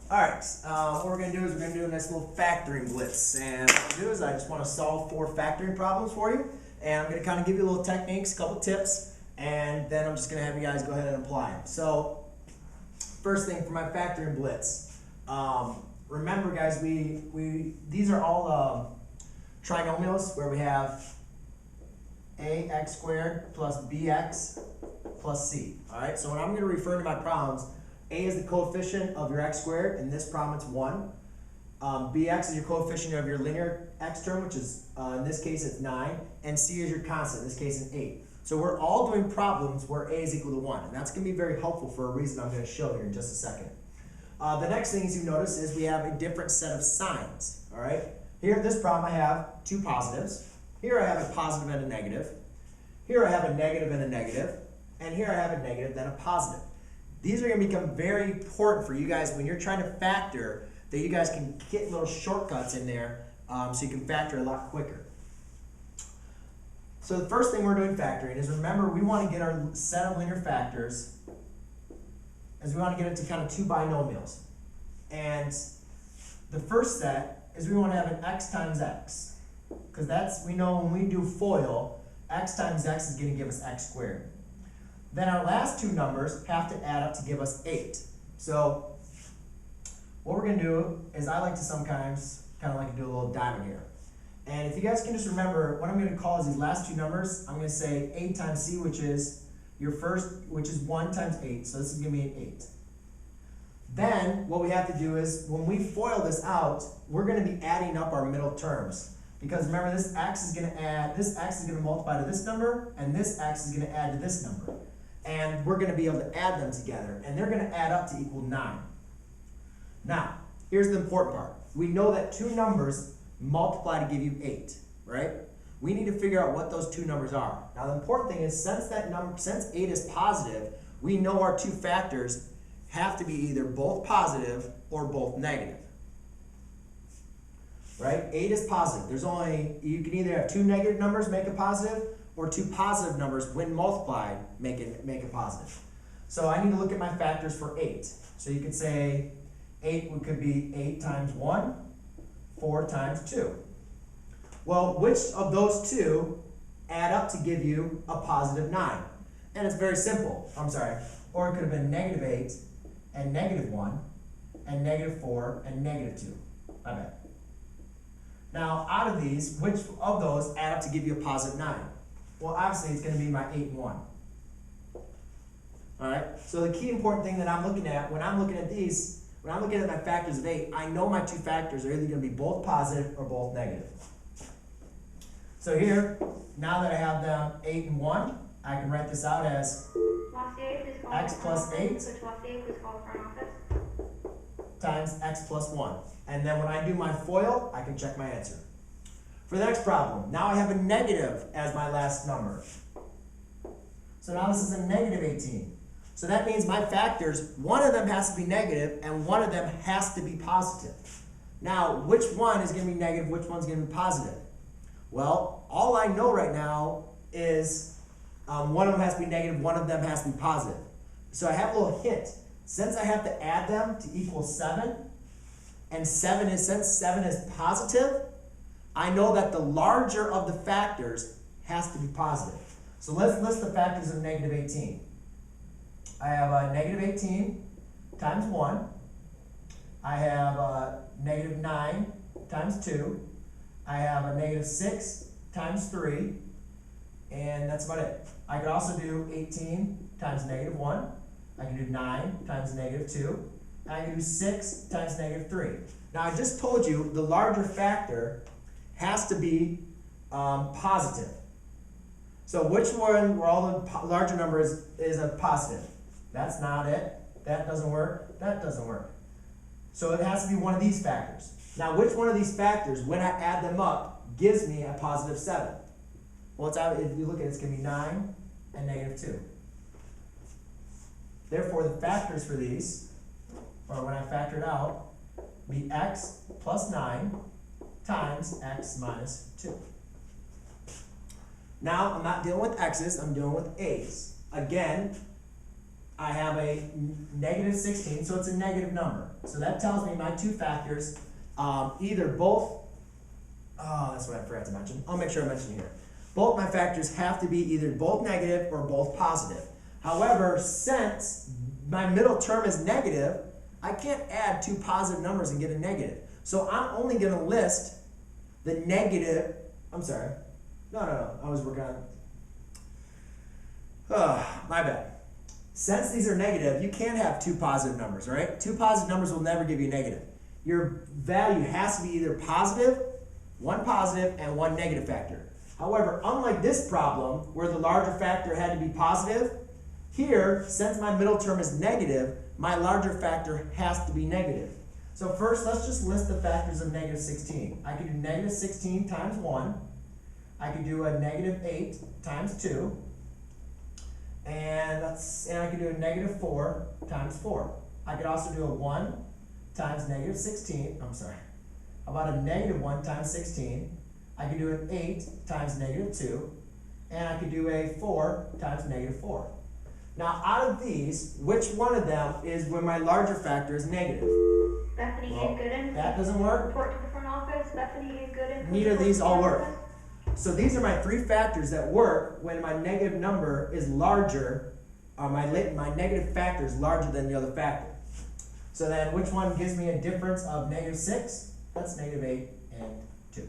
Alright, what we're going to do is we're going to do a nice little factoring blitz. And what I'll do is I just want to solve 4 factoring problems for you. And I'm going to kind of give you a little techniques, a couple tips, and then I'm just going to have you guys go ahead and apply them. So, first thing for my factoring blitz. Remember guys, these are all trinomials where we have ax squared plus bx plus c. Alright, so when I'm going to refer to my problems, a is the coefficient of your x squared. In this problem, it's 1. Bx is your coefficient of your linear x term, which is, in this case, it's 9. And c is your constant, in this case, it's 8. So we're all doing problems where a is equal to 1. And that's going to be very helpful for a reason I'm going to show here in just a second. The next thing you notice is we have a different set of signs. All right. Here in this problem, I have 2 positives. Here I have a positive and a negative. Here I have a negative and a negative. And here I have a negative then a positive. These are going to become very important for you guys when you're trying to factor, that you guys can get little shortcuts in there so you can factor a lot quicker. So the first thing we're doing factoring is, remember, we want to get our set of linear factors as we want to get it to kind of 2 binomials. And the first set is we want to have an x times x. Because that's, we know when we do FOIL, x times x is going to give us x squared. Then our last 2 numbers have to add up to give us 8. So what we're going to do is, I like to sometimes kind of like to do a little diamond here. And if you guys can just remember, what I'm going to call is these last 2 numbers, I'm going to say 8 times c, which is your first, which is 1 times 8. So this is going to be an 8. Then what we have to do is, when we FOIL this out, we're going to be adding up our middle terms. Because remember, this x is going to add, this x is going to multiply to this number, and this x is going to add to this number. And we're going to be able to add them together, and they're going to add up to equal 9. Now, here's the important part. We know that 2 numbers multiply to give you 8, right? We need to figure out what those 2 numbers are. Now, the important thing is, since 8 is positive, we know our 2 factors have to be either both positive or both negative. Right? 8 is positive. There's only, you can either have 2 negative numbers make a positive, or 2 positive numbers, when multiplied, make a positive. So I need to look at my factors for 8. So you could say 8 could be 8 times 1, 4 times 2. Well, which of those 2 add up to give you a positive 9? And it's very simple. I'm sorry. Or it could have been negative 8 and negative 1 and negative 4 and negative 2. My bad. Now, out of these, which of those add up to give you a positive 9? Well, obviously, it's going to be my 8 and 1. All right? So the key important thing that I'm looking at, when I'm looking at these, when I'm looking at my factors of 8, I know my 2 factors are either going to be both positive or both negative. So here, now that I have them 8 and 1, I can write this out as x plus 8 times x plus 1. And then when I do my FOIL, I can check my answer. For the next problem, now I have a negative as my last number. So now this is a negative 18. So that means my factors, one of them has to be negative and one of them has to be positive. Now, which one is going to be negative, which one's going to be positive? Well, all I know right now is one of them has to be negative, one of them has to be positive. So I have a little hint. Since I have to add them to equal 7, and since 7 is positive, I know that the larger of the factors has to be positive. So let's list the factors of negative 18. I have a negative 18 times 1. I have a negative 9 times 2. I have a negative 6 times 3. And that's about it. I could also do 18 times negative 1. I can do 9 times negative 2. And I can do 6 times negative 3. Now, I just told you the larger factor has to be positive. So which one, where all the larger number is a positive? That's not it. That doesn't work. That doesn't work. So it has to be one of these factors. Now, which one of these factors, when I add them up, gives me a positive 7? Well, if you look at it, it's going to be 9 and negative 2. Therefore, the factors for these, or when I factor it out, be x plus 9 times x minus 2. Now, I'm not dealing with x's, I'm dealing with a's. Again, I have a negative 16, so it's a negative number. So that tells me my two factors, either both, oh, that's what I forgot to mention. I'll make sure I mention here. Both my factors have to be either both negative or both positive. However, since my middle term is negative, I can't add two positive numbers and get a negative. So I'm only going to list the negative, I'm sorry. No, I was working on, my bad. Since these are negative, you can't have two positive numbers, right? Two positive numbers will never give you a negative. Your value has to be either positive, one positive, and one negative factor. However, unlike this problem, where the larger factor had to be positive, here, since my middle term is negative, my larger factor has to be negative. So first, let's just list the factors of negative 16. I could do negative 16 times 1. I could do a negative 8 times 2. And I could do a negative 4 times 4. I could also do a 1 times negative 16. I'm sorry. How about a negative 1 times 16? I could do an 8 times negative 2. And I could do a 4 times negative 4. Now, out of these, which one of them is when my larger factor is negative? Bethany is good in. That doesn't work. Report to the front office. Bethany is good in. Neither of these all work. So these are my three factors that work when my negative number is larger, or my negative factor is larger than the other factor. So then which one gives me a difference of negative 6? That's negative 8 and 2.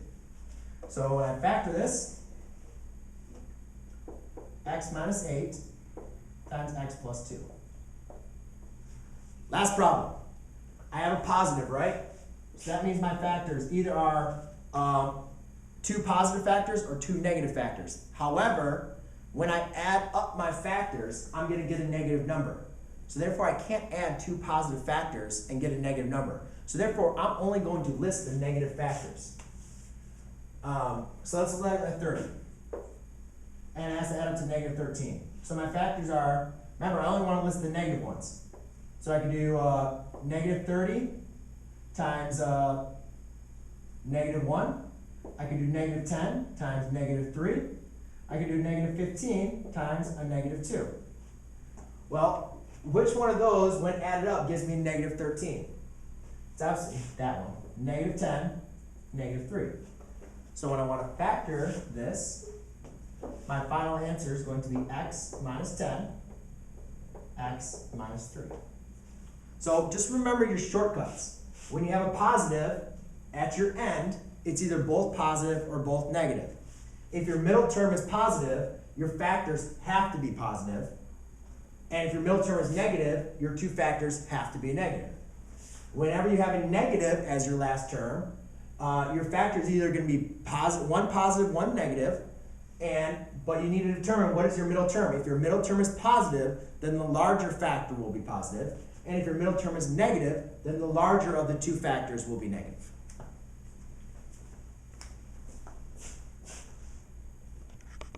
So when I factor this, x minus 8 times x plus 2. Last problem. I have a positive, right? So that means my factors either are two positive factors or two negative factors. However, when I add up my factors, I'm going to get a negative number. So therefore, I can't add two positive factors and get a negative number. So therefore, I'm only going to list the negative factors. So let's look at 30. And it has to add up to negative 13. So my factors are, remember, I only want to list the negative ones. So I can do negative 30 times negative 1. I can do negative 10 times negative 3. I can do negative 15 times a negative 2. Well, which one of those, when added up, gives me negative 13? It's obviously that one. Negative 10, negative 3. So when I want to factor this, my final answer is going to be x minus 10, x minus 3. So just remember your shortcuts. When you have a positive at your end, it's either both positive or both negative. If your middle term is positive, your factors have to be positive. And if your middle term is negative, your two factors have to be negative. Whenever you have a negative as your last term, your factor is either going to be positive, one negative, but you need to determine what is your middle term. If your middle term is positive, then the larger factor will be positive. And if your middle term is negative, then the larger of the two factors will be negative.